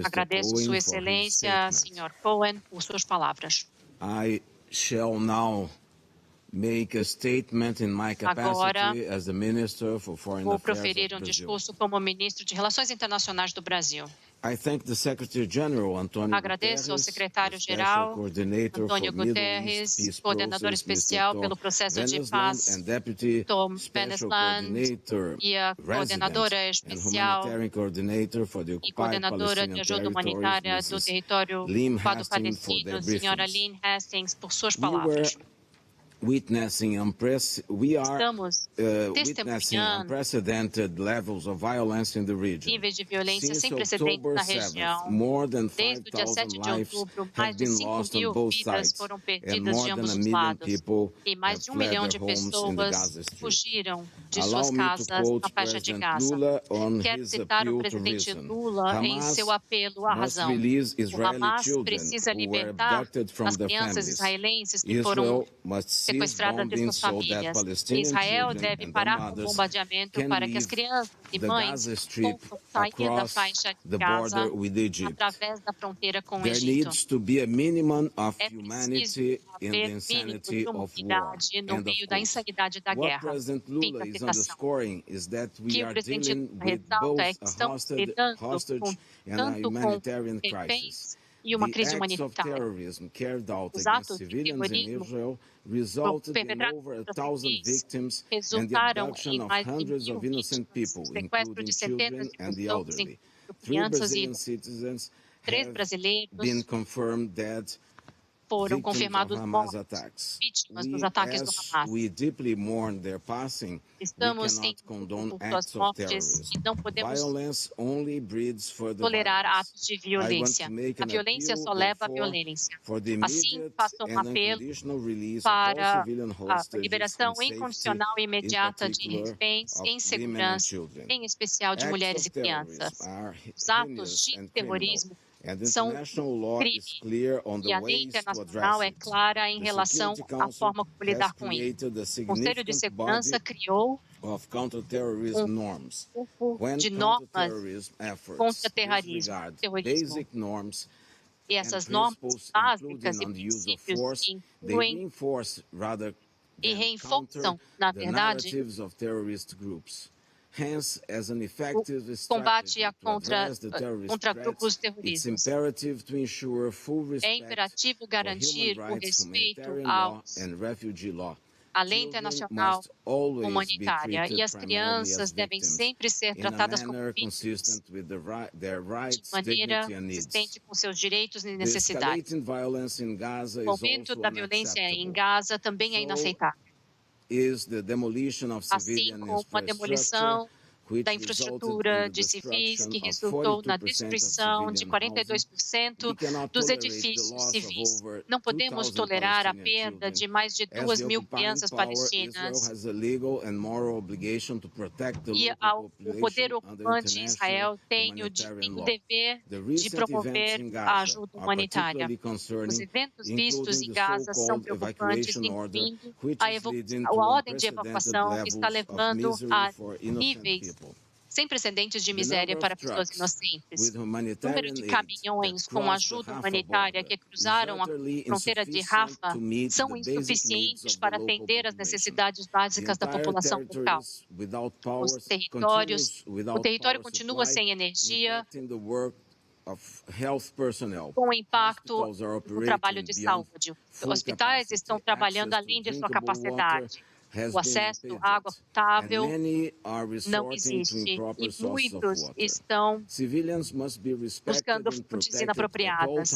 Agradeço Sua Excelência, Sr. Cohen, por suas palavras. Agora, vou proferir um discurso como ministro de Relações Internacionais do Brasil. Agradeço ao secretário-geral, Antônio Guterres, coordenador especial pelo processo de paz, Tom Benesland, e a coordenadora especial e coordenadora de ajuda humanitária do território ocupado palestino, senhora Lynn Hastings, por suas palavras. Estamos testemunhando níveis de violência sem precedentes na região. Desde o dia 7 de outubro, mais de 5.000 vidas foram perdidas de ambos os lados e mais de 1 milhão de pessoas fugiram de suas casas na faixa de Gaza. Quero citar o presidente Lula em seu apelo à razão. O Hamas precisa libertar as crianças israelenses que foram sequestradas de suas famílias. Israel deve parar com o bombardeamento para que as crianças e mães possam sair da faixa de Gaza através da fronteira com o Egito. É preciso haver mínimo de humanidade no meio da insanidade da guerra. Fim da citação. O que o presidente ressalta é que estamos lidando tanto com reféns e uma crise humanitária. Os atos de terrorismo perpetrados contra civis resultaram em mais de 1.000 vítimas, sequestro de centenas de pessoas, incluindo crianças e idosos. 3 brasileiros foram confirmados mortos, vítimas dos ataques do Hamas. Estamos sentindo por suas mortes e não podemos tolerar atos de violência. A violência só leva à violência. Assim, faço um apelo para a liberação incondicional e imediata de reféns em segurança, em especial de mulheres e crianças. Os atos de terrorismo são crime e a lei internacional é clara em relação à forma como lidar com ele. O Conselho de Segurança criou um grupo de normas contra terrorismo. E essas normas básicas e princípios incluem e reforçam, na verdade, o combate contra grupos terroristas. É imperativo garantir o respeito à lei internacional humanitária e as crianças devem sempre ser tratadas como vítimas de maneira consistente com seus direitos e necessidades. O aumento da violência em Gaza também é inaceitável, assim como a demolição da infraestrutura de civis, que resultou na destruição de 42% dos edifícios civis. Não podemos tolerar a perda de mais de 2.000 crianças palestinas. E o poder ocupante de Israel tem o dever de promover a ajuda humanitária. Os eventos vistos em Gaza são preocupantes, incluindo a ordem de evacuação que está levando a níveis sem precedentes de miséria para pessoas inocentes. O número de caminhões com ajuda humanitária que cruzaram a fronteira de Rafah são insuficientes para atender às necessidades básicas da população local. O território continua sem energia, com impacto no trabalho de saúde. Hospitais estão trabalhando além de sua capacidade. O acesso à água potável não existe e muitos estão buscando fontes inapropriadas.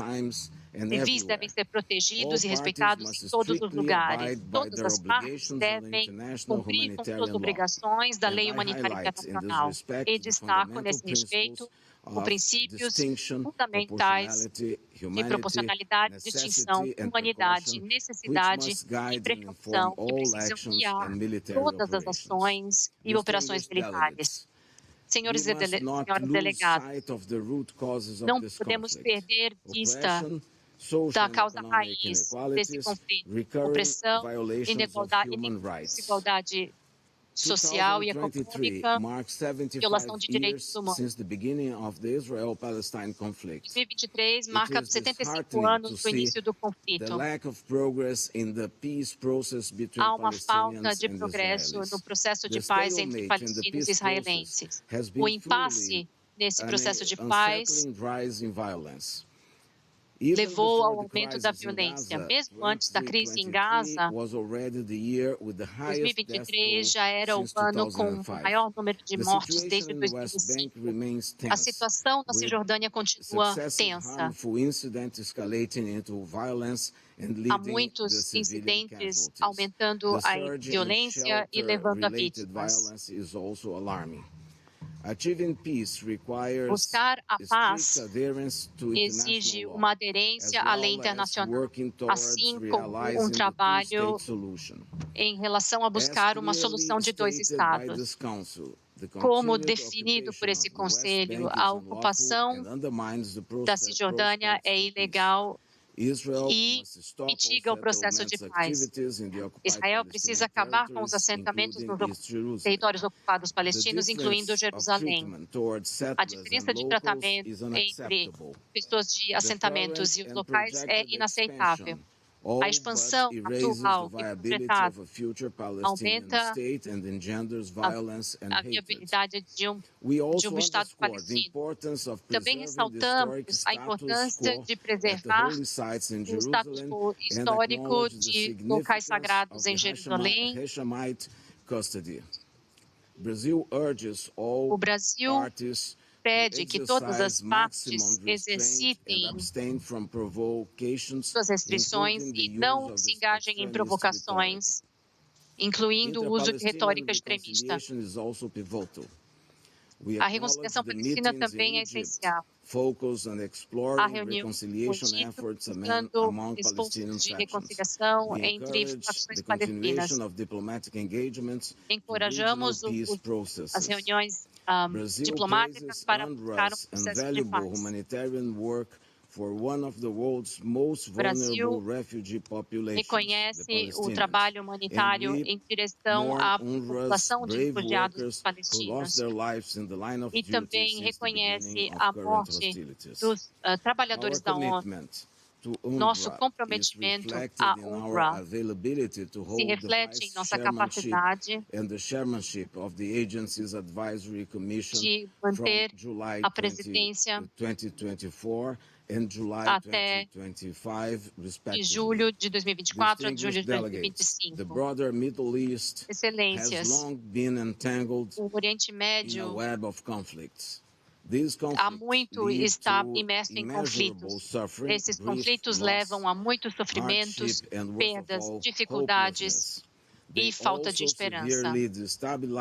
Civis devem ser protegidos e respeitados em todos os lugares. Todas as partes devem cumprir com suas obrigações da lei humanitária internacional. E destaco nesse respeito os princípios fundamentais de proporcionalidade, distinção, humanidade, necessidade e precaução que precisam guiar todas as ações e operações militares. Senhores e senhoras delegados, não podemos perder vista da causa raiz desse conflito: opressão, desigualdade social e econômica, violação de direitos humanos. 2023 marca 75 anos do início do conflito. Há uma falta de progresso no processo de paz entre palestinos e israelenses. O impasse nesse processo de paz levou ao aumento da violência. Mesmo antes da crise em Gaza, 2023 já era o ano com o maior número de mortes desde 2005. A situação na Cisjordânia continua tensa. Há muitos incidentes aumentando a violência e levando a vítimas. Buscar a paz exige uma aderência à lei internacional, assim como um trabalho em relação a buscar uma solução de dois estados. Como definido por esse Conselho, a ocupação da Cisjordânia é ilegal e mitiga o processo de paz. Israel precisa acabar com os assentamentos nos territórios ocupados palestinos, incluindo Jerusalém. A diferença de tratamento entre pessoas de assentamentos e os locais é inaceitável. A expansão atual e projetada aumenta a viabilidade de um Estado palestino. Também ressaltamos a importância de preservar o status quo histórico de locais sagrados em Jerusalém. O Brasil pede que todas as partes exercitem suas restrições e não se engajem em provocações, incluindo o uso de retórica extremista. A reconciliação palestina também é essencial. A reunião buscando esforços de reconciliação entre facções palestinas. Encorajamos as reuniões diplomáticas para buscar um processo de paz. O Brasil reconhece o trabalho humanitário em direção à população de refugiados palestinos e também reconhece a morte dos trabalhadores da ONU. Nosso comprometimento à UNRWA se reflete em nossa capacidade de manter a presidência até de julho de 2024 a julho de 2025. Excelências, o Oriente Médio há muito está imerso em conflitos. Esses conflitos levam a muitos sofrimentos, perdas, dificuldades e falta de esperança.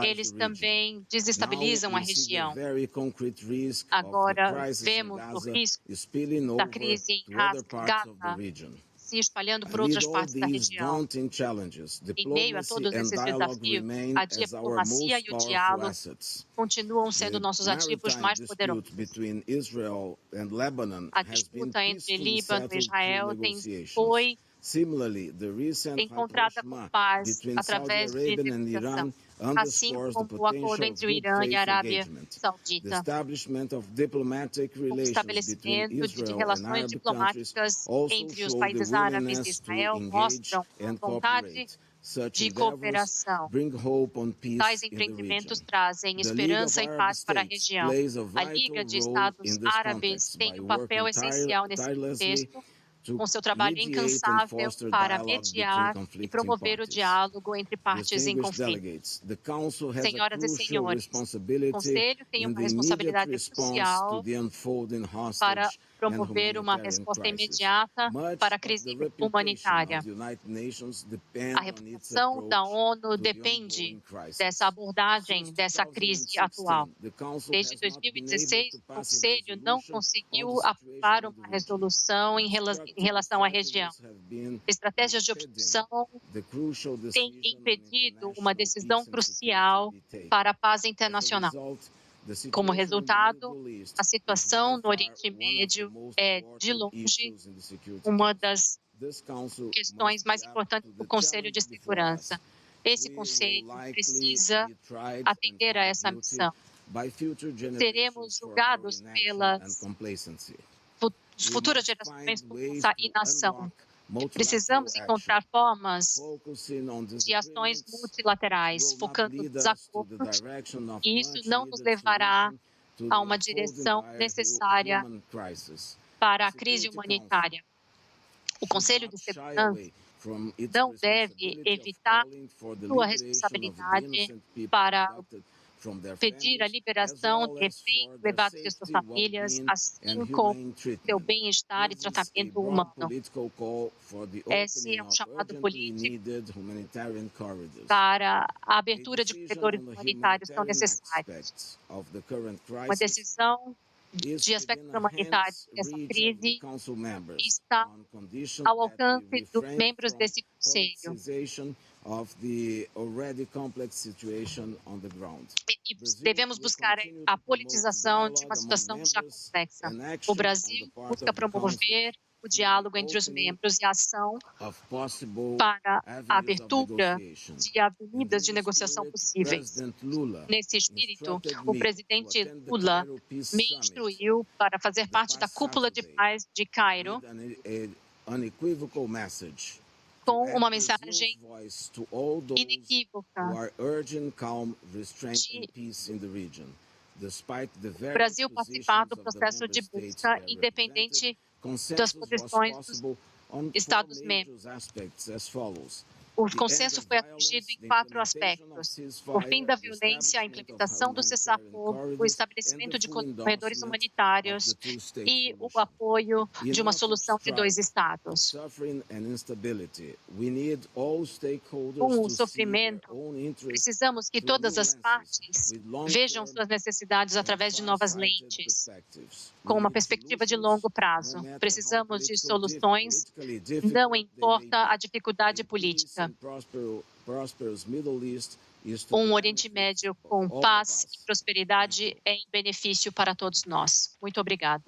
Eles também desestabilizam a região. Agora vemos o risco da crise em Gaza se espalhando por outras partes da região. Em meio a todos esses desafios, a diplomacia e o diálogo continuam sendo nossos ativos mais poderosos. A disputa entre Líbano e Israel foi encontrada com paz através de negociação, assim como o acordo entre o Irã e a Arábia Saudita. O estabelecimento de relações diplomáticas entre os países árabes e Israel mostram vontade de cooperação. Tais empreendimentos trazem esperança e paz para a região. A Liga de Estados Árabes tem um papel essencial nesse contexto, com seu trabalho incansável para mediar e promover o diálogo entre partes em conflito. Senhoras e senhores, o Conselho tem uma responsabilidade crucial para promover uma resposta imediata para a crise humanitária. A reputação da ONU depende dessa abordagem, dessa crise atual. Desde 2016, o Conselho não conseguiu aprovar uma resolução em relação à região. Estratégias de obstrução têm impedido uma decisão crucial para a paz internacional. Como resultado, a situação no Oriente Médio é, de longe, uma das questões mais importantes do Conselho de Segurança. Esse Conselho precisa atender a essa missão. Seremos julgados pelas futuras gerações com essa inação. Precisamos encontrar formas de ações multilaterais, focando nos desacordos, e isso não nos levará a uma direção necessária para a crise humanitária. O Conselho de Segurança não deve evitar sua responsabilidade para pedir a liberação de reféns levados de suas famílias, assim como seu bem-estar e tratamento humano. Esse é um chamado político para a abertura de corredores humanitários tão necessários. Uma decisão de aspectos humanitários dessa crise está ao alcance dos membros desse Conselho. E devemos buscar a politização de uma situação já complexa. O Brasil busca promover o diálogo entre os membros e a ação para a abertura de avenidas de negociação possíveis. Nesse espírito, o presidente Lula me instruiu para fazer parte da cúpula de paz de Cairo, com uma mensagem inequívoca de o Brasil participar do processo de busca, independente das posições dos Estados-membros. O consenso foi atingido em 4 aspectos: o fim da violência, a implementação do cessar-fogo, o estabelecimento de corredores humanitários e o apoio de uma solução de 2 estados. Com o sofrimento, precisamos que todas as partes vejam suas necessidades através de novas lentes, com uma perspectiva de longo prazo. Precisamos de soluções, não importa a dificuldade política. Um Oriente Médio com paz e prosperidade é em benefício para todos nós. Muito obrigado.